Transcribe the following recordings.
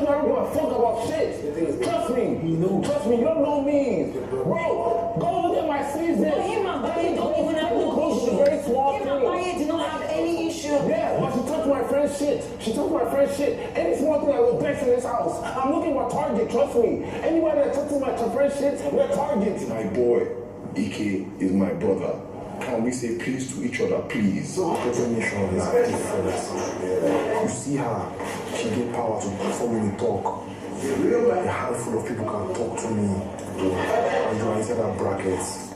me I don't give a fuck about shit. Trust me. Trust me, you don't know me. Bro, go look at my season. Him and Baye don't even have no issue. Very small Him and Baye do not have any issue. Yeah, but she talked to my friend's shit. Any small thing I will vex in this house. I'm looking for a target, trust me. Anybody that talks to my friend's shit, they're targets. My boy, Ike, is my brother. Can we say please to each other, please? Definition is different. You see her, she get power to for me to talk. A handful of people can talk to me. And you are inside that brackets.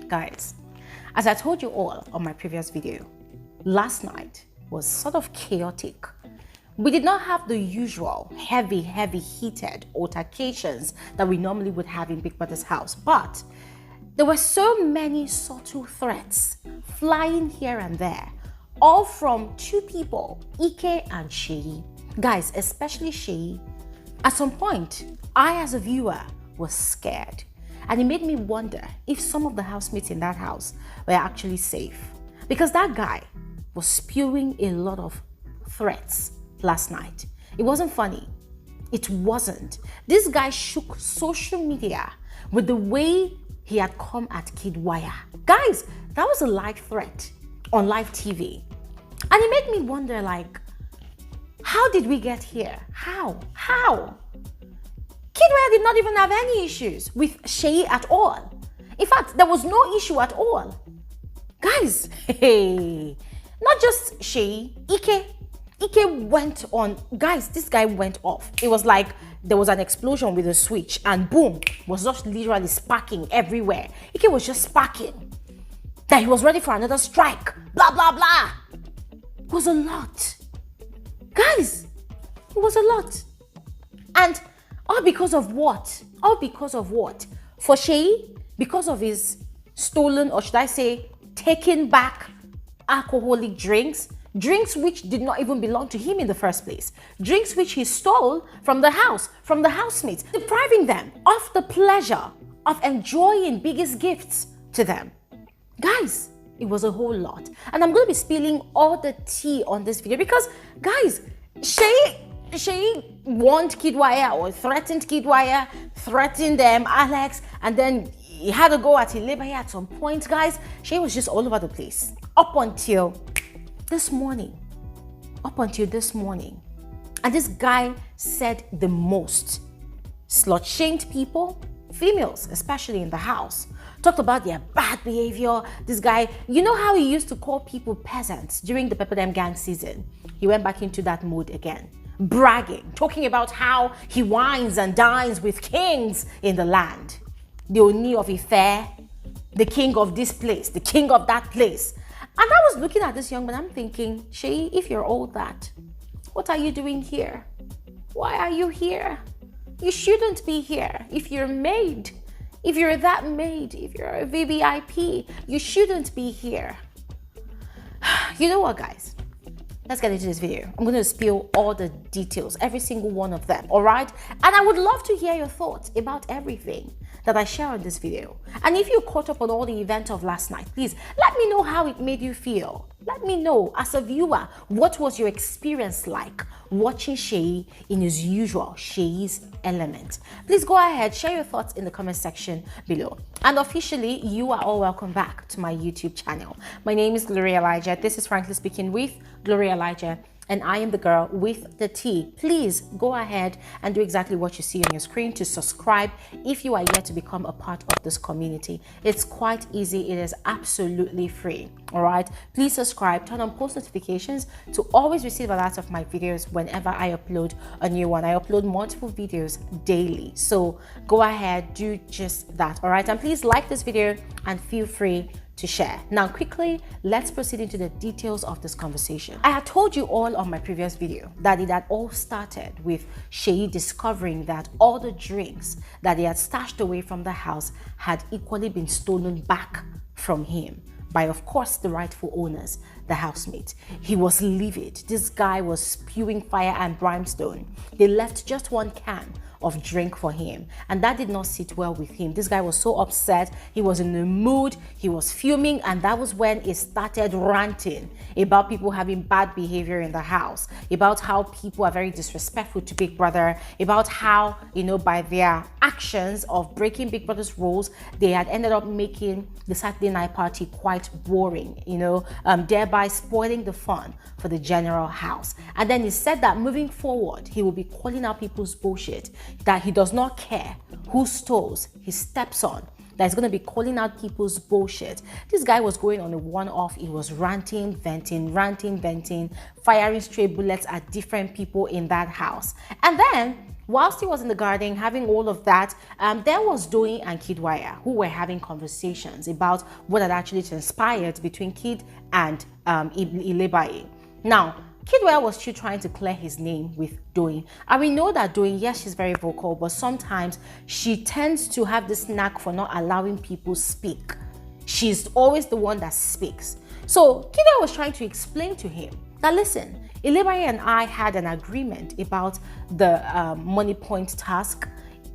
Guys, as I told you all on my previous video, last night was sort of chaotic. We did not have the usual heavy heated altercations that we normally would have in Big Brother's house, but there were so many subtle threats flying here and there, all from two people, Ike and Seyi. Guys, especially Seyi. At some point, I as a viewer was scared, and it made me wonder if some of the housemates in that house were actually safe, because that guy was spewing a lot of threats last night. It wasn't funny. It wasn't. This guy shook social media with the way he had come at Kiddwaya. Guys, that was a live threat on live TV. And it made me wonder, like, how did we get here? How? Kiddwaya did not even have any issues with Seyi at all. In fact, there was no issue at all. Guys, hey, not just Seyi, Ike went on. Guys, this guy went off. It was like there was an explosion with a switch and boom, was just literally sparking everywhere. Ike was just sparking. That he was ready for another strike. Blah, blah, blah. It was a lot. Guys, it was a lot. And all because of what? All because of what? For Seyi, because of his stolen, or should I say, taken back alcoholic drinks which did not even belong to him in the first place, drinks which he stole from the house, from the housemates, depriving them of the pleasure of enjoying biggest gifts to them. Guys, it was a whole lot. And I'm going to be spilling all the tea on this video because, guys, Seyi warned Kiddwaya, or threatened Kiddwaya, threatened Alex, and then he had to go at Ilebaye at some point. Guys, Seyi was just all over the place up until this morning. And this guy said the most. Slut-shamed people, females especially in the house, talked about their bad behavior. This guy, you know how he used to call people peasants during the Pepper Dem gang season? He went back into that mode again, bragging, talking about how he wines and dines with kings in the land. The Oni of Ife, the king of this place, the king of that place. And I was looking at this young man, I'm thinking, Seyi, if you're all that, what are you doing here? Why are you here? You shouldn't be here. If you're made, if you're that made, if you're a VVIP, you shouldn't be here. You know what, guys? Let's get into this video. I'm going to spill all the details, every single one of them, all right? And I would love to hear your thoughts about everything that I share on this video. And if you caught up on all the events of last night, please let me know how it made you feel. Let me know, as a viewer, what was your experience like watching Seyi in his usual Seyi's element. Please go ahead, share your thoughts in the comment section below. And officially, you are all welcome back to my YouTube channel. My name is Bbnaija. This is Frankly Speaking with Bbnaija, and I am the girl with the tea. Please go ahead and do exactly what you see on your screen to subscribe if you are yet to become a part of this community. It's quite easy. It is absolutely free. All right, please subscribe, turn on post notifications to always receive alerts of my videos whenever I upload a new one. I upload multiple videos daily, so go ahead, do just that. All right, and please like this video and feel free to share. Now quickly, let's proceed into the details of this conversation. I had told you all on my previous video that it had all started with Seyi discovering that all the drinks that he had stashed away from the house had equally been stolen back from him by, of course, the rightful owners, the housemates. He was livid. This guy was spewing fire and brimstone. They left just one can of drink for him, and that did not sit well with him. This guy was so upset, he was in the mood, he was fuming, and that was when he started ranting about people having bad behavior in the house, about how people are very disrespectful to Big Brother, about how, you know, by their actions of breaking Big Brother's rules, they had ended up making the Saturday night party quite boring, you know, thereby spoiling the fun for the general house. And then he said that moving forward, he will be calling out people's bullshit, that he does not care whose toes he steps on, that he's going to be calling out people's bullshit. This guy was going on a one-off. He was ranting, venting, firing stray bullets at different people in that house. And then, whilst he was in the garden having all of that, there was Doyin and Kiddwaya, who were having conversations about what had actually transpired between Kid and Ilebaye. Now, Kiddwaya was still trying to clear his name with Doyin. And we know that Doyin, yes, she's very vocal, but sometimes she tends to have this knack for not allowing people speak. She's always the one that speaks. So Kiddwaya was trying to explain to him that, listen, Ilebaye and I had an agreement about the money point task.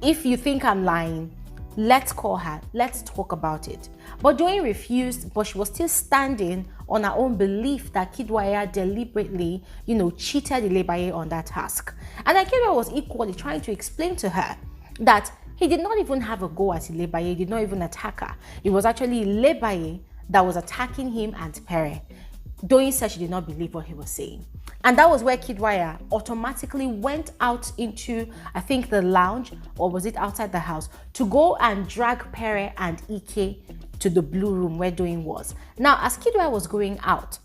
If you think I'm lying, let's call her, let's talk about it. But Doyin refused, but she was still standing on her own belief that Kiddwaya deliberately, you know, cheated Ilebaye on that task. And then Kiddwaya was equally trying to explain to her that he did not even have a go at Ilebaye, he did not even attack her. It was actually Ilebaye that was attacking him and Pere. Doyin said she did not believe what he was saying. And that was where Kiddwaya automatically went out into, I think, the lounge, or was it outside the house, to go and drag Pere and Ike to the blue room where Doyin was. Now, as Kiddwaya was going out,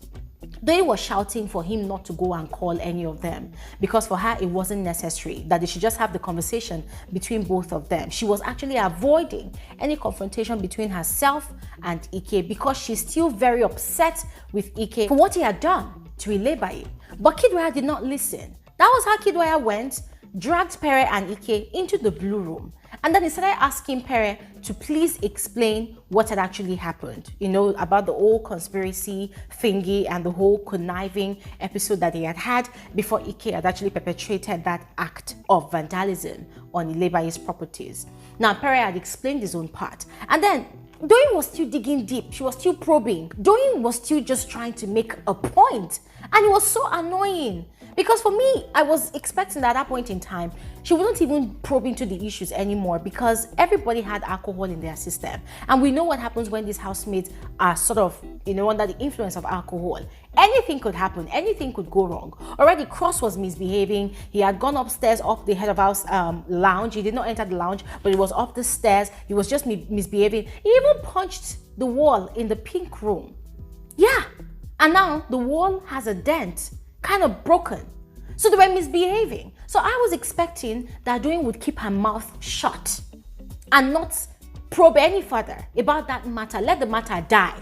Doyin was shouting for him not to go and call any of them, because for her it wasn't necessary, that they should just have the conversation between both of them. She was actually avoiding any confrontation between herself and Ike because she's still very upset with Ike for what he had done to Ilebaye. But Kiddwaya did not listen. That was how Kiddwaya went, dragged Pere and Ike into the blue room. And then he started asking Pere to please explain what had actually happened, you know, about the whole conspiracy thingy and the whole conniving episode that they had had before Ike had actually perpetrated that act of vandalism on Ilebaye's properties. Now, Pere had explained his own part. And then Doyin was still digging deep. She was still probing. Doyin was still just trying to make a point. And it was so annoying. Because for me, I was expecting that at that point in time, she wouldn't even probe into the issues anymore because everybody had alcohol in their system. And we know what happens when these housemates are sort of, you know, under the influence of alcohol. Anything could happen. Anything could go wrong. Already, Cross was misbehaving. He had gone upstairs up the head of house lounge. He did not enter the lounge, but he was up the stairs. He was just misbehaving. He even punched the wall in the pink room. Yeah. And now the wall has a dent, kind of broken. So they were misbehaving. So I was expecting that Doyin would keep her mouth shut and not probe any further about that matter. Let the matter die.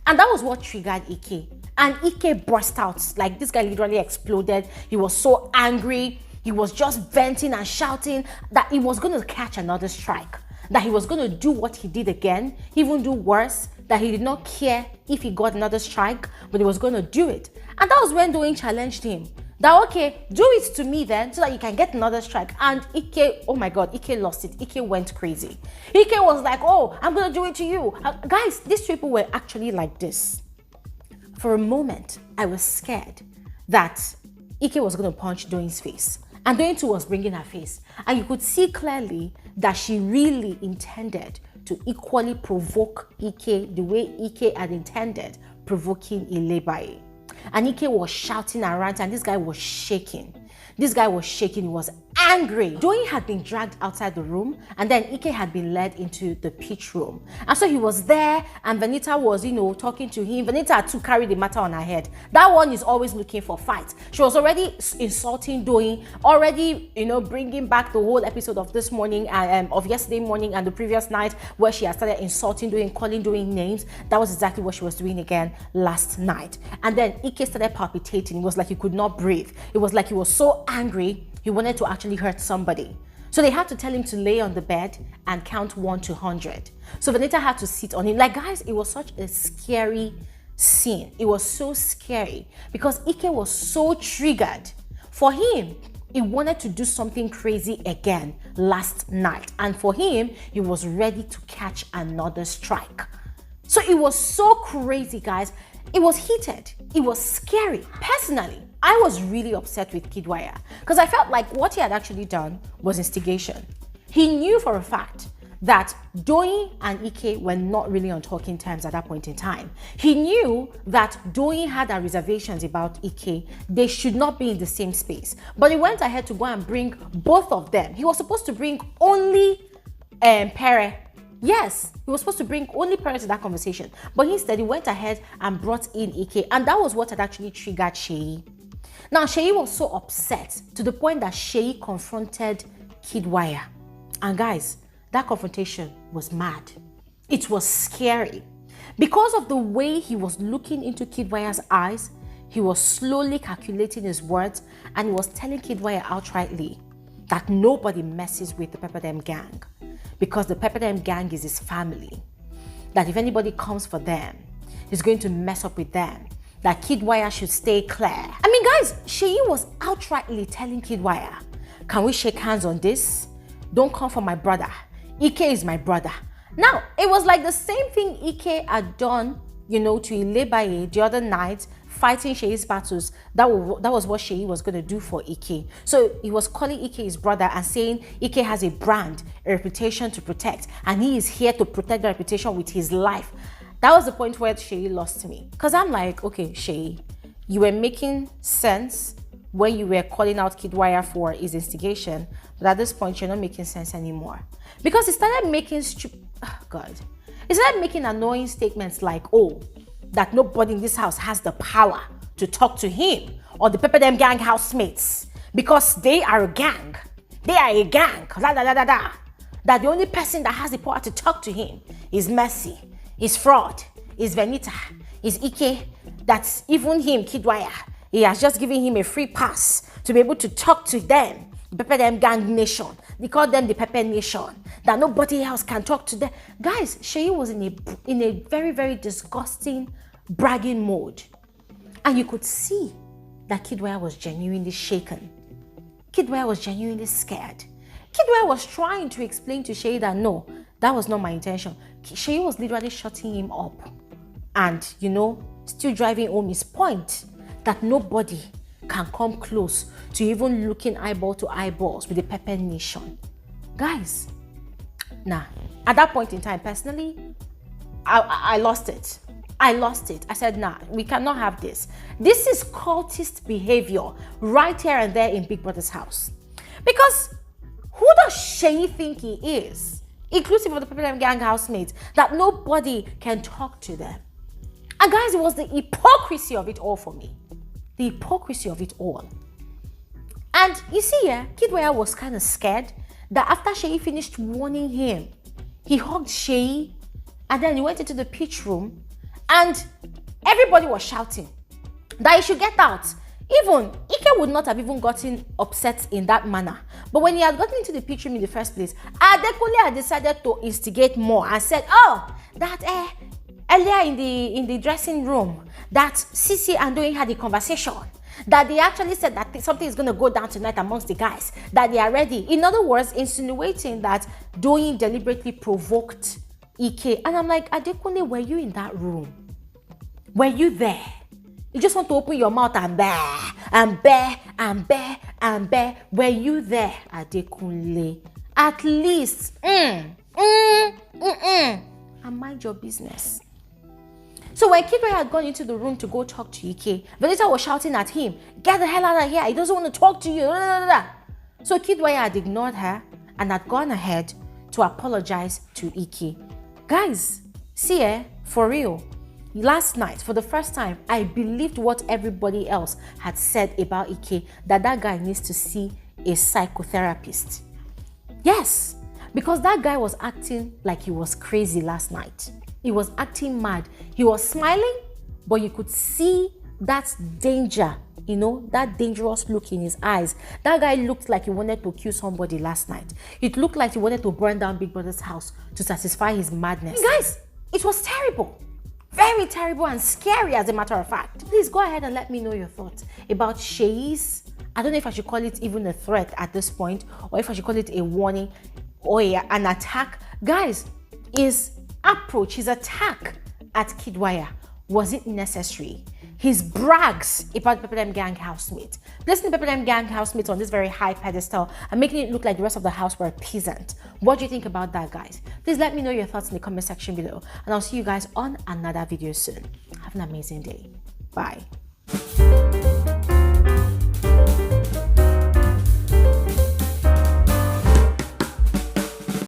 And that was what triggered Ike. And Ike burst out. Like, this guy literally exploded. He was so angry. He was just venting and shouting that he was going to catch another strike. That he was going to do what he did again, even do worse, that he did not care if he got another strike, but he was going to do it. And that was when Doyin challenged him. That, okay, do it to me then, so that you can get another strike. And Ike, oh my God, Ike lost it. Ike went crazy. Ike was like, oh, I'm going to do it to you. Guys, these people were actually like this. For a moment, I was scared that Ike was going to punch Doyin's face. And Doyin too was bringing her face. And you could see clearly that she really intended to equally provoke Ike the way Ike had intended provoking Ilebaye. And Ike was shouting around, and this guy was shaking. This guy was shaking. He was angry. Doyin had been dragged outside the room, and then Ike had been led into the pitch room. And so he was there, and Venita was, you know, talking to him. Venita had to carry the matter on her head. That one is always looking for fight. She was already insulting Doyin, already, you know, bringing back the whole episode of this morning, of yesterday morning and the previous night, where she had started insulting Doyin, calling Doyin names. That was exactly what she was doing again last night. And then Ike started palpitating. It was like he could not breathe. It was like he was so angry, he wanted to actually hurt somebody. So they had to tell him to lay on the bed and count 1 to 100. So Venita had to sit on him. Like, guys, it was such a scary scene. It was so scary because Ike was so triggered. For him, he wanted to do something crazy again last night. And for him, he was ready to catch another strike. So it was so crazy, guys. It was heated. It was scary. Personally, I was really upset with Kiddwaya because I felt like what he had actually done was instigation. He knew for a fact that Doyin and Ike were not really on talking terms at that point in time. He knew that Doyin had her reservations about Ike. They should not be in the same space. But he went ahead to go and bring both of them. He was supposed to bring only Pere. Yes, he was supposed to bring only Pere to that conversation. But instead, he went ahead and brought in Ike. And that was what had actually triggered Seyi. Now, Seyi was so upset to the point that Seyi confronted Kiddwaya. And guys, that confrontation was mad. It was scary. Because of the way he was looking into Kiddwaya's eyes, he was slowly calculating his words and he was telling Kiddwaya outrightly that nobody messes with the Pepperdam gang because the Pepperdam gang is his family. That if anybody comes for them, he's going to mess up with them. That Kiddwaya should stay clear. I mean, guys, Seyi was outrightly telling Kiddwaya, can we shake hands on this? Don't come for my brother. Ike is my brother. Now, it was like the same thing Ike had done, to Ilebaye the other night, fighting Seyi's battles. That was what Seyi was going to do for Ike. So he was calling Ike his brother and saying Ike has a brand, a reputation to protect, and he is here to protect the reputation with his life. That was the point where Seyi lost me. Because I'm like, okay, Seyi, you were making sense when you were calling out Kiddwaya for his instigation, but at this point, you're not making sense anymore. Because he started making he started making annoying statements like, oh, that nobody in this house has the power to talk to him or the Pepperdam gang housemates because they are a gang. They are a gang. That the only person that has the power to talk to him is Mercy, is Fraud, is Venita, is Ike. That's even him, Kiddwaya. He has just given him a free pass to be able to talk to them. The Pepperdam gang nation. They call them the Pepper nation. That nobody else can talk to them. Guys, Seyi was in a very, very disgusting bragging mode. And you could see that Kiddwaya was genuinely shaken. Kiddwaya was genuinely scared. Kiddwaya was trying to explain to Seyi that no, that was not my intention. Seyi was literally shutting him up. And, still driving home his point that nobody can come close to even looking eyeball to eyeballs with the Pepper Nation. Guys, at that point in time, personally, I lost it. I said, we cannot have this. This is cultist behavior right here and there in Big Brother's house. Because who does Seyi think he is, inclusive of the Pepperdam gang housemates, that nobody can talk to them? And guys, it was the hypocrisy of it all for me. The hypocrisy of it all. And you see, Kiddwaya was kind of scared that after Seyi finished warning him, he hugged Seyi and then he went into the pitch room and everybody was shouting that he should get out. Even Ike would not have even gotten upset in that manner. But when he had gotten into the pitch room in the first place, ADEKUNLE had decided to instigate more and said, that earlier in the dressing room, that CEECEE and Doyin had a conversation. That they actually said that something is going to go down tonight amongst the guys. That they are ready. In other words, insinuating that Doyin deliberately provoked Ike. And I'm like, ADEKUNLE, were you in that room? Were you there? You just want to open your mouth and bear, and bear, and bear, and bear. Were you there, ADEKUNLE? At least, and mind your business. So when Kiddwaya had gone into the room to go talk to Ike, Venita was shouting at him, get the hell out of here, he doesn't want to talk to you. So Kiddwaya had ignored her and had gone ahead to apologize to Ike. Guys, see, for real, last night, for the first time, I believed what everybody else had said about Ike, that guy needs to see a psychotherapist. Yes, because that guy was acting like he was crazy last night. He was acting mad. He was smiling, but you could see that danger, that dangerous look in his eyes. That guy looked like he wanted to kill somebody last night. It looked like he wanted to burn down Big Brother's house to satisfy his madness. Guys, it was terrible. Very terrible and scary, as a matter of fact. Please go ahead and let me know your thoughts about Seyi's I don't know if I should call it even a threat at this point, or if I should call it a warning or an attack. Guys, his approach, his attack at Kiddwaya, was it necessary? His brags about Pepper Gang housemates, placing Pepper Gang housemates on this very high pedestal and making it look like the rest of the house were a peasant. What do you think about that, guys? Please let me know your thoughts in the comment section below, and I'll see you guys on another video soon. Have an amazing day. Bye.